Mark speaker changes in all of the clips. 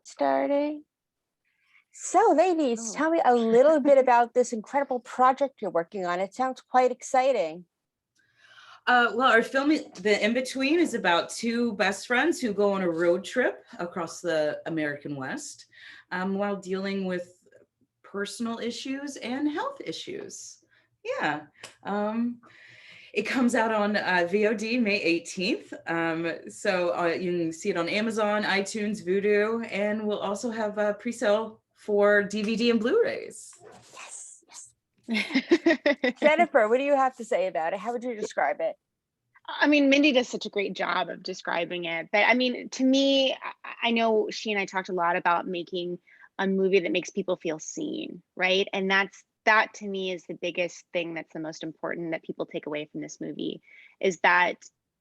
Speaker 1: starting. So, ladies,
Speaker 2: Oh.
Speaker 1: tell me a little bit about this incredible project you're working on. It sounds quite exciting.
Speaker 3: Well, our film, The In-Between, is about two best friends who go on a road trip across the American West while dealing with personal issues and health issues. Yeah. It comes out on VOD May 18th. So you can see it on Amazon, iTunes, Vudu, and we'll also have a pre-sale for DVD and Blu-rays.
Speaker 1: Yes, yes. Jennifer, what do you have to say about it? How would you describe it?
Speaker 2: I mean, Mindy does such a great job of describing it. But I mean, to me, I know she and I talked a lot about making a movie that makes people feel seen, right? And that to me is the biggest thing that's the most important that people take away from this movie, is that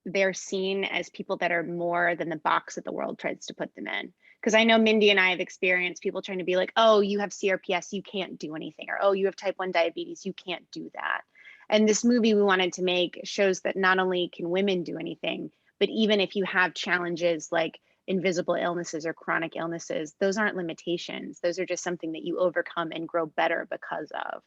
Speaker 2: they're seen as people that are more than the box that the world tries to put them in. Because I know Mindy and I have experienced people trying to be like, oh, you have CRPS, you can't do anything, or oh, you have type 1 diabetes, you can't do that. And this movie we wanted to make shows that not only can women do anything, but even if you have challenges like invisible illnesses or chronic illnesses, those aren't limitations. Those are just something that you overcome and grow better because of.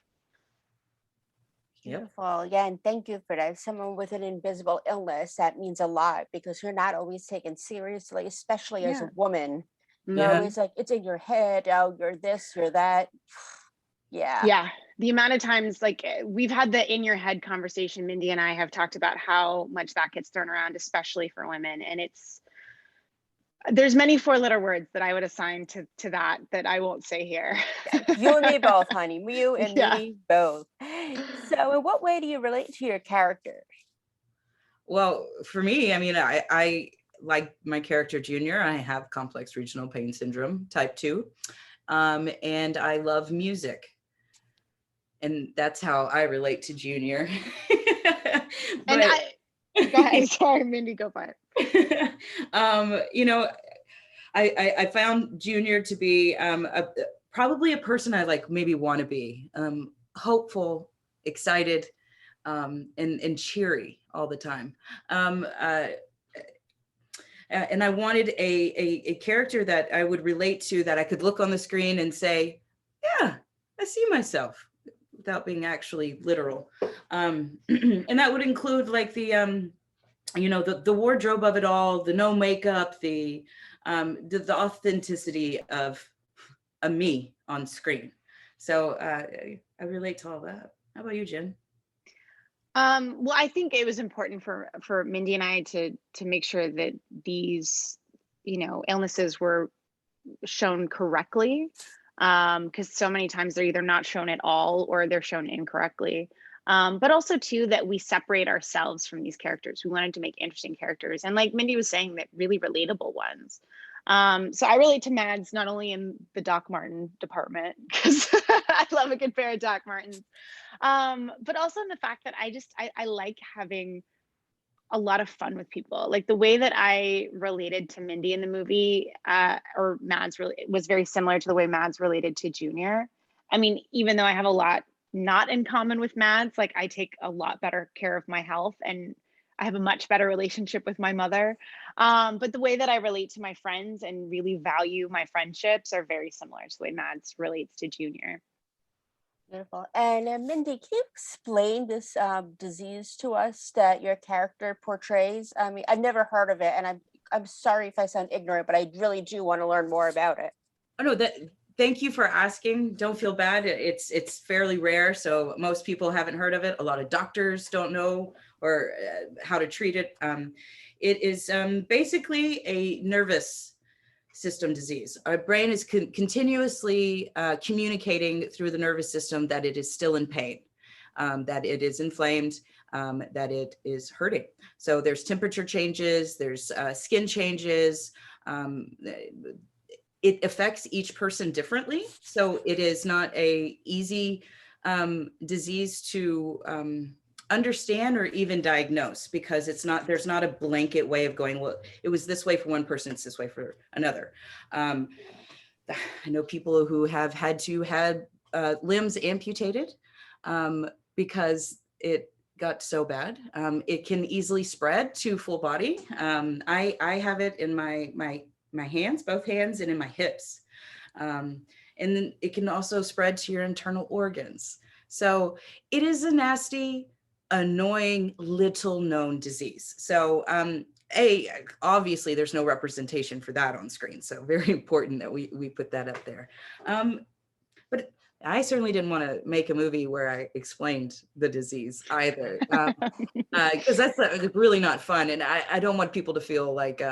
Speaker 1: Beautiful. Yeah, and thank you for that. Someone with an invisible illness, that means a lot because you're not always taken seriously, especially as a woman. You're always like, it's in your head. Oh, you're this, you're that. Yeah.
Speaker 2: Yeah. The amount of times, like, we've had the in your head conversation, Mindy and I have talked about how much that gets thrown around, especially for women. And there's many 4-letter words that I would assign to that I won't say here.
Speaker 1: You and me both, honey. You and me both. So in what way do you relate to your characters?
Speaker 3: Well, for me, I mean, I like my character Junior. I have complex regional pain syndrome, type 2. And I love music. And that's how I relate to Junior.
Speaker 2: Go ahead. Sorry, Mindy, go for it.
Speaker 3: You know, I found Junior to be probably a person I like maybe want to be, hopeful, excited, and cheery all the time. And I wanted a character that I would relate to, that I could look on the screen and say, yeah, I see myself, without being actually literal. And that would include like the, you know, the wardrobe of it all, the no makeup, the authenticity of a me on screen. So I relate to all that. How about you, Jen?
Speaker 2: Well, I think it was important for Mindy and I to make sure that these, you know, illnesses were shown correctly, because so many times they're either not shown at all or they're shown incorrectly. But also too, that we separate ourselves from these characters. We wanted to make interesting characters, and like Mindy was saying, that really relatable ones. So I relate to Mads not only in the Doc Martin department, because I love a good pair of Doc Martens, but also in the fact that I like having a lot of fun with people. Like the way that I related to Mindy in the movie, or Mads, really was very similar to the way Mads related to Junior. I mean, even though I have a lot not in common with Mads, like I take a lot better care of my health and I have a much better relationship with my mother. But the way that I relate to my friends and really value my friendships are very similar to the way Mads relates to Junior.
Speaker 1: Beautiful. And Mindy, can you explain this disease to us that your character portrays? I mean, I've never heard of it, and I'm sorry if I sound ignorant, but I really do want to learn more about it.
Speaker 3: Oh no, thank you for asking. Don't feel bad. It's fairly rare, so most people haven't heard of it. A lot of doctors don't know or how to treat it. It is basically a nervous system disease. Our brain is continuously communicating through the nervous system that it is still in pain, that it is inflamed, that it is hurting. So there's temperature changes, there's skin changes. It affects each person differently. So it is not a easy disease to understand or even diagnose, because there's not a blanket way of going, well, it was this way for one person, it's this way for another. I know people who have had to have limbs amputated because it got so bad. It can easily spread to full body. I have it in my my hands, both hands, and in my hips. And then it can also spread to your internal organs. So it is a nasty, annoying, little known disease. So obviously there's no representation for that on screen. So very important that we put that up there. But I certainly didn't want to make a movie where I explained the disease either, because that's really not fun. And I don't want people to feel like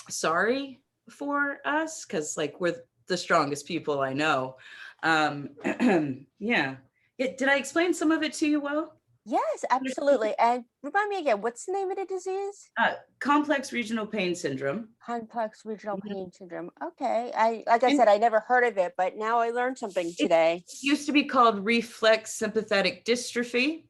Speaker 3: sorry for us, because like we're the strongest people I know. Yeah. Did I explain some of it to you well?
Speaker 1: Yes, absolutely. And remind me again, what's the name of the disease?
Speaker 3: Complex regional pain syndrome.
Speaker 1: Complex regional
Speaker 3: Mhm.
Speaker 1: pain syndrome. Okay. Like I
Speaker 2: And
Speaker 1: said, I never heard of it, but now I learned something today.
Speaker 3: It used to be called reflex sympathetic dystrophy.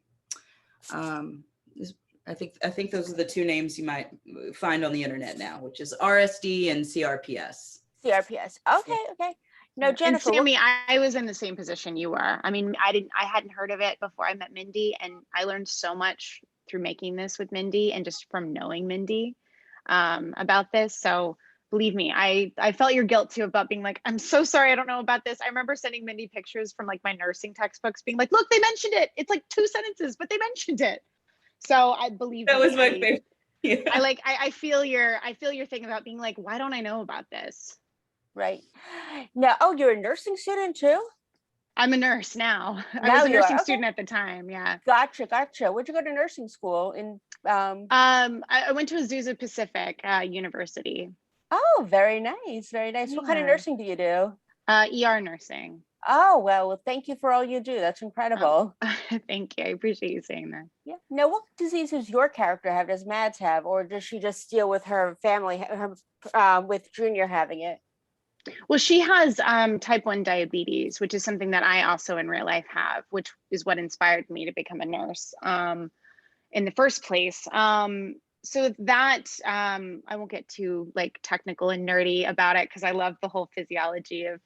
Speaker 3: I think those are the two names you might find on the internet now, which is RSD and CRPS.
Speaker 1: CRPS. Okay, okay. No,
Speaker 2: and
Speaker 1: Jennifer,
Speaker 2: Sammy, I was in the same position you were. I mean, I hadn't heard of it before I met Mindy, and I learned so much through making this with Mindy and just from knowing Mindy about this. So believe me, I felt your guilt too about being like, I'm so sorry, I don't know about this. I remember sending Mindy pictures from like my nursing textbooks being like, look, they mentioned it. It's like 2 sentences, but they mentioned it. So I believe
Speaker 3: That
Speaker 2: me,
Speaker 3: was my favorite. Yeah.
Speaker 2: I feel your thing about being like, why don't I know about this?
Speaker 1: right. Now, oh, you're a nursing student too?
Speaker 2: I'm a nurse now. I
Speaker 1: Now
Speaker 2: was a
Speaker 1: you are.
Speaker 2: nursing
Speaker 1: Okay.
Speaker 2: student at the time. Yeah.
Speaker 1: Gotcha, gotcha. Where'd you go to nursing school? In
Speaker 2: I went to Azusa Pacific University.
Speaker 1: Oh, very nice, very nice. What kind of
Speaker 2: Yeah.
Speaker 1: nursing do you do?
Speaker 2: ER nursing.
Speaker 1: Oh, well, thank you for all you do. That's incredible.
Speaker 2: Thank you. I appreciate you saying that.
Speaker 1: Yeah. Now, what disease does your character have? Does Mads have, or does she just deal with her family, with Junior having it?
Speaker 2: Well, she has type 1 diabetes, which is something that I also in real life have, which is what inspired me to become a nurse in the first place. So that I won't get too like technical and nerdy about it because I love the whole physiology of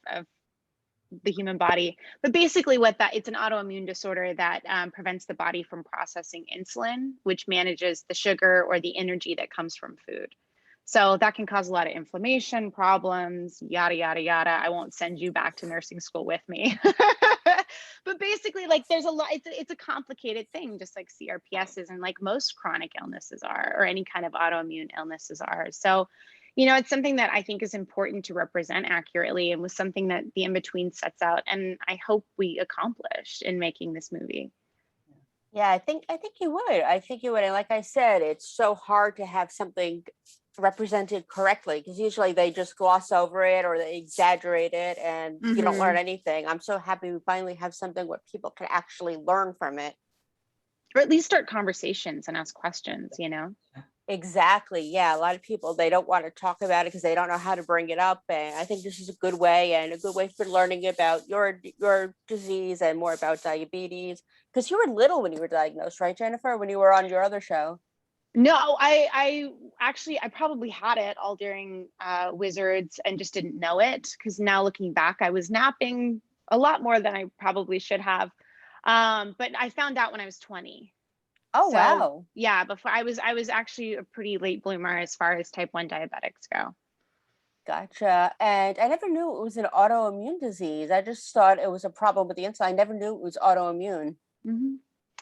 Speaker 2: the human body. But basically it's an autoimmune disorder that prevents the body from processing insulin, which manages the sugar or the energy that comes from food. So that can cause a lot of inflammation problems, yada, yada, yada. I won't send you back to nursing school with me. But basically, like there's a lot, it's a complicated thing, just like CRPS is and like most chronic illnesses are, or any kind of autoimmune illnesses are. So, it's something that I think is important to represent accurately and was something that the in-between sets out. And I hope we accomplished in making this movie.
Speaker 1: Yeah, I think you would. I think you would. And like I said, it's so hard to have something represented correctly because usually they just gloss over it or they exaggerate it and you don't learn anything. I'm so happy we finally have something where people can actually learn from it.
Speaker 2: Or at least start conversations and ask questions,
Speaker 1: Exactly. Yeah. A lot of people, they don't want to talk about it because they don't know how to bring it up. And I think this is a good way and a good way for learning about your disease and more about diabetes. Because you were little when you were diagnosed, right, Jennifer, when you were on your other show?
Speaker 2: No, I actually, I probably had it all during Wizards and just didn't know it. Because now looking back, I was napping a lot more than I probably should have. But I found out when I was 20.
Speaker 1: Oh,
Speaker 2: So,
Speaker 1: wow.
Speaker 2: yeah, before I was actually a pretty late bloomer as far as type 1 diabetics go.
Speaker 1: Gotcha. And I never knew it was an autoimmune disease. I just thought it was a problem with the insulin. I never knew it was autoimmune.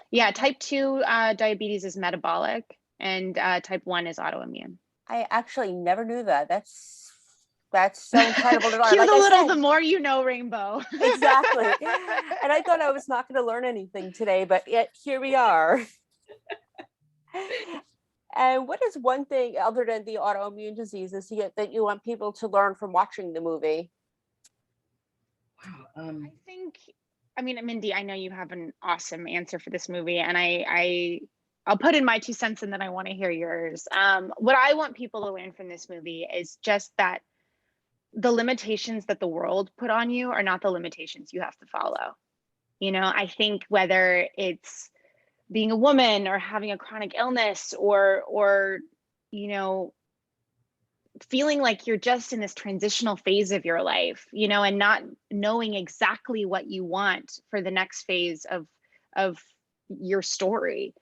Speaker 2: Yeah, type 2 diabetes is metabolic and type 1 is autoimmune.
Speaker 1: I actually never knew that. That's so incredible to learn.
Speaker 2: Cue
Speaker 1: Like
Speaker 2: the
Speaker 1: I
Speaker 2: little,
Speaker 1: said,
Speaker 2: the more you know, Rainbow.
Speaker 1: exactly. And I thought I was not going to learn anything today, but yet here we are. And what is one thing other than the autoimmune diseases that you want people to learn from watching the movie?
Speaker 3: Wow.
Speaker 2: I mean, Mindy, I know you have an awesome answer for this movie, and I'll put in my 2 cents and then I want to hear yours. What I want people to learn from this movie is just that the limitations that the world put on you are not the limitations you have to follow. I think whether it's being a woman or having a chronic illness or feeling like you're just in this transitional phase of your life, and not knowing exactly what you want for the next phase of your story.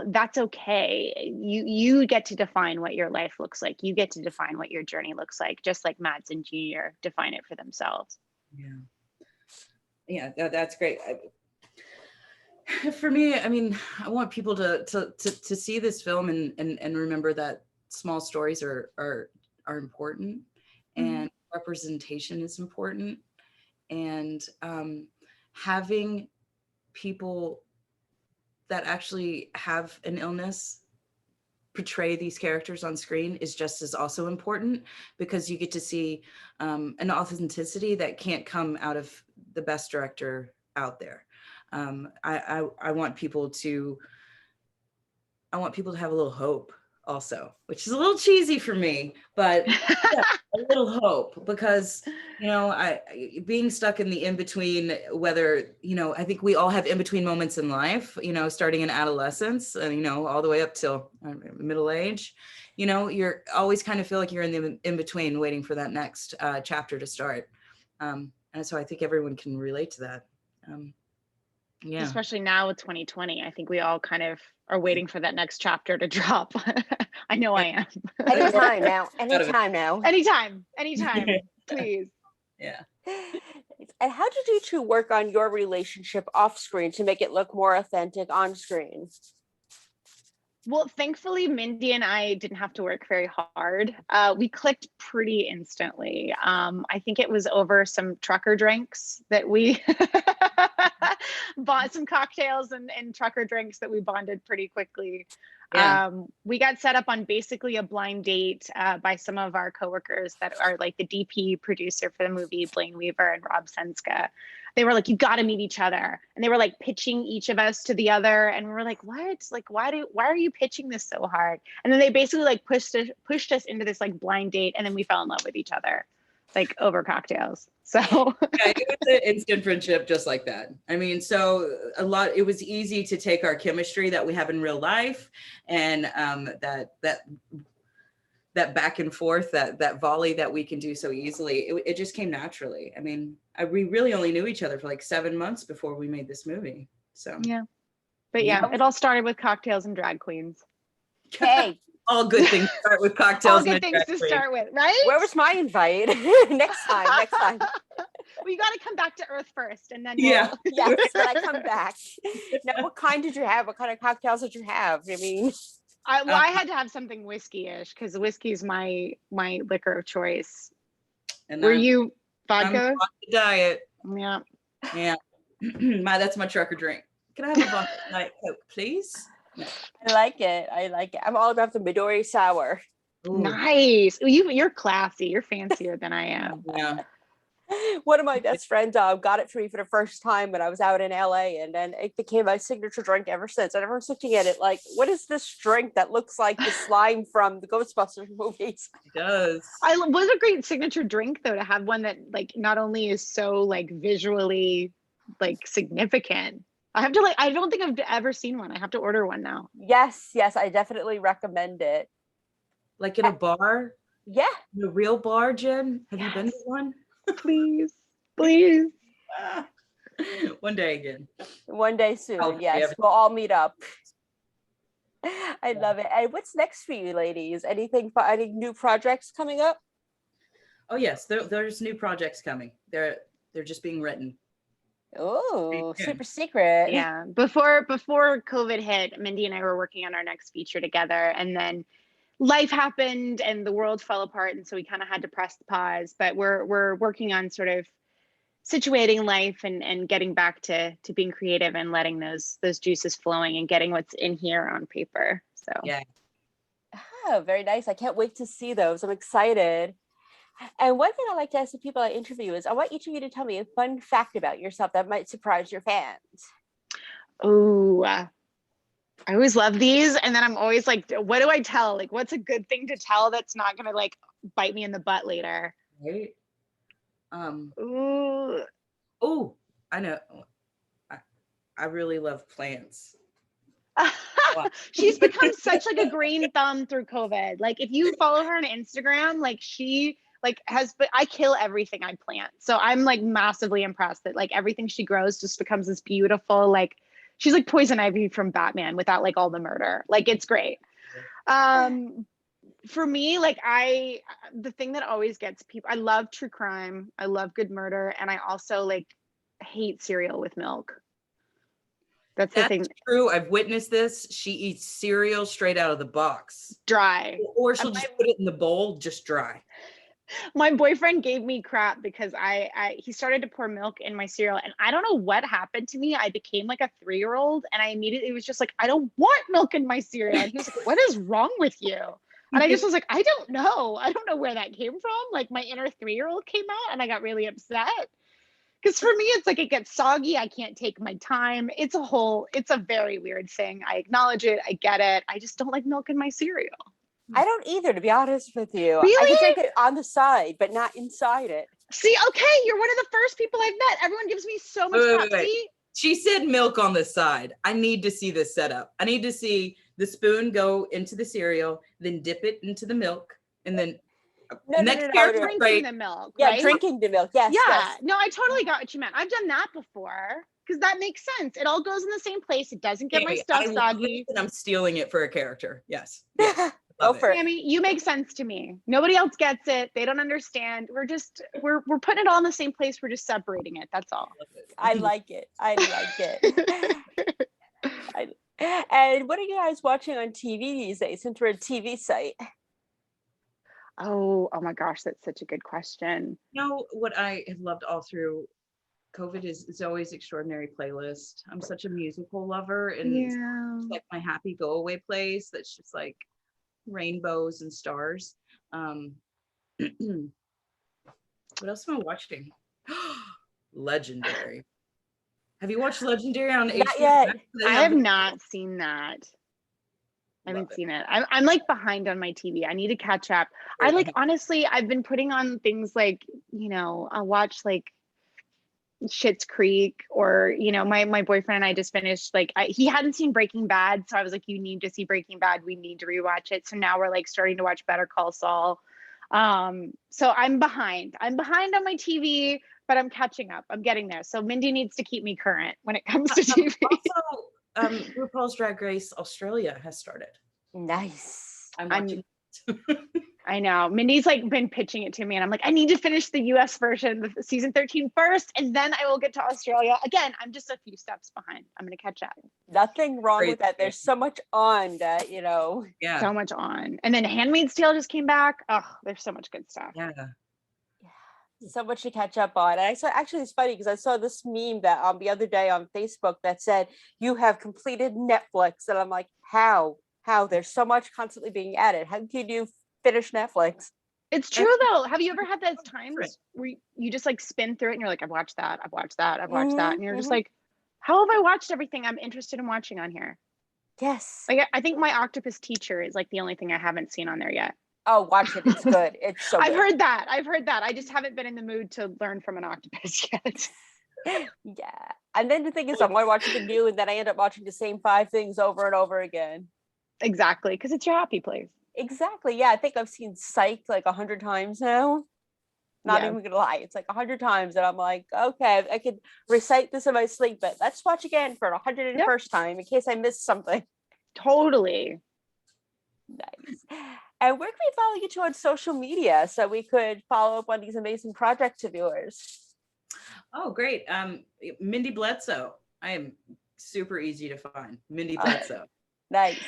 Speaker 2: that's okay. You get to define what your life looks like. You get to define what your journey looks like, just like Mads and Junior define it for themselves.
Speaker 3: Yeah, that's great. For me, I mean, I want people to see this film and remember that small stories are important, and representation is important, and having people that actually have an illness portray these characters on screen is just as also important, because you get to see an authenticity that can't come out of the best director out there. I want people to have a little hope also, which is a little cheesy for me, but yeah, a little hope, because being stuck in the in-between, whether I think we all have in-between moments in life, starting in adolescence and all the way up till middle age, you're always kind of feel like you're in the in-between, waiting for that next chapter to start, and so I think everyone can relate to that. Yeah.
Speaker 2: Especially now with 2020, I think we all kind of are waiting for that next chapter to drop. I know I am.
Speaker 1: Anytime now.
Speaker 2: Anytime, please.
Speaker 3: Yeah.
Speaker 1: And how did you two work on your relationship off screen to make it look more authentic on screen?
Speaker 2: Well, thankfully, Mindy and I didn't have to work very hard. We clicked pretty instantly. I think it was over some trucker drinks that we bought, some cocktails and trucker drinks that we bonded pretty quickly.
Speaker 3: Yeah.
Speaker 2: We got set up on basically a blind date by some of our coworkers that are like the DP producer for the movie, Blaine Weaver and Rob Senska. They were like, you got to meet each other. And they were like pitching each of us to the other. And we were like, what? Like, why are you pitching this so hard? And then they basically like pushed us into this like blind date. And then we fell in love with each other, like over cocktails. So
Speaker 3: yeah, it was an instant friendship just like that. I mean, so it was easy to take our chemistry that we have in real life and that back and forth, that volley that we can do so easily. It just came naturally. I mean, we really only knew each other for like 7 months before we made this movie. So
Speaker 2: yeah, but yeah, it all started with cocktails and drag queens.
Speaker 1: Hey,
Speaker 3: all good things start with cocktails.
Speaker 2: All good things to start with, right?
Speaker 1: Where was my invite? Next time.
Speaker 2: Well, you got to come back to Earth first, and then
Speaker 1: yes, when I come back. Now, what kind did you have? What kind of cocktails did you have? I mean,
Speaker 2: I had to have something whiskey-ish because whiskey is my liquor of choice. And were you vodka?
Speaker 3: I'm on the diet.
Speaker 2: Yeah.
Speaker 3: That's my trucker drink. Can I have a vodka Diet Coke, please?
Speaker 1: No. I like it. I'm all about the Midori sour.
Speaker 3: Ooh.
Speaker 2: Nice. You're classy. You're fancier than I am.
Speaker 3: Yeah.
Speaker 1: One of my best friends got it for me for the first time when I was out in LA, and then it became my signature drink ever since. And everyone's looking at it like, what is this drink that looks like the slime from the Ghostbusters movies?
Speaker 3: It does.
Speaker 2: It was a great signature drink though, to have one that like not only is so like visually like significant. I don't think I've ever seen one. I have to order one now.
Speaker 1: Yes, I definitely recommend it.
Speaker 3: Like in a bar?
Speaker 1: Yeah.
Speaker 3: In a real bar, Jen? Have you been to one?
Speaker 2: Please.
Speaker 3: One day again.
Speaker 1: One day soon. Yes, we'll all meet up. I love it. And what's next for you, ladies? Any new projects coming up?
Speaker 3: Oh yes, there's new projects coming. They're just being written.
Speaker 1: Oh, super secret.
Speaker 2: Yeah. Before COVID hit, Mindy and I were working on our next feature together, and then life happened and the world fell apart, and so we kind of had to press the pause. But we're working on sort of situating life and getting back to being creative and letting those juices flowing and getting what's in here on paper. So
Speaker 3: yeah.
Speaker 1: Oh, very nice. I can't wait to see those. I'm excited. And one thing I like to ask the people I interview is I want each of you to tell me a fun fact about yourself that might surprise your fans.
Speaker 2: Oh, I always love these. And then I'm always like, what do I tell? Like, what's a good thing to tell that's not going to like bite me in the butt later?
Speaker 3: Right.
Speaker 2: Ooh.
Speaker 3: Oh, I know. I really love plants.
Speaker 2: She's become such like a green thumb through COVID. Like if you follow her on Instagram, like she I kill everything I plant. So I'm like massively impressed that like everything she grows just becomes this beautiful, like She's like Poison Ivy from Batman without like all the murder. Like it's great. For me, like the thing that always gets people, I love true crime, I love good murder, and I also like hate cereal with milk. That's the thing.
Speaker 3: True. I've witnessed this. She eats cereal straight out of the box.
Speaker 2: Dry.
Speaker 3: Or she'll just put it in the bowl, just dry.
Speaker 2: My boyfriend gave me crap because he started to pour milk in my cereal, and I don't know what happened to me. I became like a 3-year-old, and I immediately was just like, I don't want milk in my cereal. And he was like, what is wrong with you? And I just was like, I don't know. I don't know where that came from. Like my inner 3-year-old came out, and I got really upset. Because for me, it's like it gets soggy. I can't take my time. It's a very weird thing. I acknowledge it. I get it. I just don't like milk in my cereal.
Speaker 1: I don't either, to be honest with you.
Speaker 2: Really?
Speaker 1: I can drink it on the side, but not inside it.
Speaker 2: See, okay, you're one of the first people I've met. Everyone gives me so much crap. See?
Speaker 3: She said milk on the side. I need to see this setup. I need to see the spoon go into the cereal, then dip it into the milk, and then
Speaker 2: drinking the milk.
Speaker 1: Yeah,
Speaker 2: right?
Speaker 1: drinking the milk. Yes.
Speaker 2: Yeah.
Speaker 1: Yes.
Speaker 2: No, I totally got what you meant. I've done that before because that makes sense. It all goes in the same place. It doesn't get my stuff soggy.
Speaker 3: And I'm stealing it for a character. Yes.
Speaker 1: Go for it.
Speaker 2: Sammy, you make sense to me. Nobody else gets it. They don't understand. We're putting it all in the same place. We're just separating it. That's all.
Speaker 1: I like it. And what are you guys watching on TV these days, since we're a TV site?
Speaker 2: Oh my gosh, that's such a good question.
Speaker 3: You know what I have loved all through COVID is Zoe's Extraordinary Playlist. I'm such a musical lover, and it's like my happy go away place that's just like rainbows and stars. What else am I watching? Legendary. Have you watched Legendary on HBO?
Speaker 1: Not yet.
Speaker 2: I have not seen that. I haven't seen it. I'm like behind on my TV. I need to catch up. I like, honestly, I've been putting on things like, I'll watch like Schitt's Creek, or my boyfriend and I just finished he hadn't seen Breaking Bad, so I was like, you need to see Breaking Bad, we need to rewatch it. So now we're like starting to watch Better Call Saul. So I'm behind on my TV, but I'm catching up. I'm getting there. So Mindy needs to keep me current when it comes to TV.
Speaker 3: Also, RuPaul's Drag Race Australia has started.
Speaker 1: Nice.
Speaker 3: I'm watching.
Speaker 2: I know. Mindy's like been pitching it to me, and I'm like, I need to finish the US version, the season 13 first, and then I will get to Australia. Again, I'm just a few steps behind. I'm going to catch up.
Speaker 1: Nothing wrong with that. There's so much on that,
Speaker 3: Yeah.
Speaker 2: So much on. And then Handmaid's Tale just came back. Oh, there's so much good stuff.
Speaker 3: Yeah.
Speaker 1: So much to catch up on. And I saw, actually, it's funny because I saw this meme that the other day on Facebook that said, you have completed Netflix. And I'm like, how? There's so much constantly being added. How can you finish Netflix?
Speaker 2: It's true though. Have you ever had those times where you just like spin through it and you're like, I've watched that. And you're just like, how have I watched everything I'm interested in watching on here?
Speaker 1: Yes.
Speaker 2: Like, I think My Octopus Teacher is like the only thing I haven't seen on there yet.
Speaker 1: Oh, watch it. It's good. It's so
Speaker 2: I've
Speaker 1: good.
Speaker 2: heard that. I just haven't been in the mood to learn from an octopus yet.
Speaker 1: Yeah. And then the thing is, I'm watching the new, and then I end up watching the same 5 things over and over again.
Speaker 2: Exactly. Because it's your happy place.
Speaker 1: Exactly. Yeah. I think I've seen Psych like 100 times now. Not even gonna lie. It's like 100 times. And I'm like, okay, I could recite this in my sleep, but let's watch again for 101st time in case I missed something.
Speaker 2: Totally.
Speaker 1: Nice. And where can we follow you to on social media so we could follow up on these amazing projects of yours?
Speaker 3: Oh, great. Mindy Bledsoe. I am super easy to find. Mindy Bledsoe.
Speaker 1: Nice.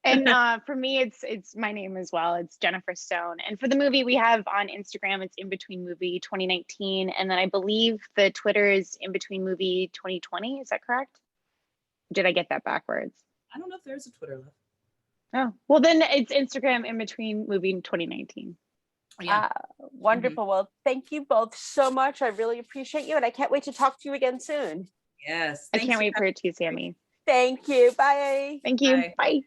Speaker 2: And for me, it's my name as well. It's Jennifer Stone. And for the movie, we have on Instagram, it's In Between Movie 2019. And then I believe the Twitter is In Between Movie 2020. Is that correct? Did I get that backwards?
Speaker 3: I don't know if there's a Twitter left.
Speaker 2: Oh, well, then it's Instagram In Between Movie 2019.
Speaker 3: Yeah.
Speaker 1: Wonderful. Mm-hmm. Well, thank you both so much. I really appreciate you. And I can't wait to talk to you again soon.
Speaker 3: Yes.
Speaker 2: I can't wait for it too, Sammy.
Speaker 1: Thank you. Bye.
Speaker 2: Thank you. Bye.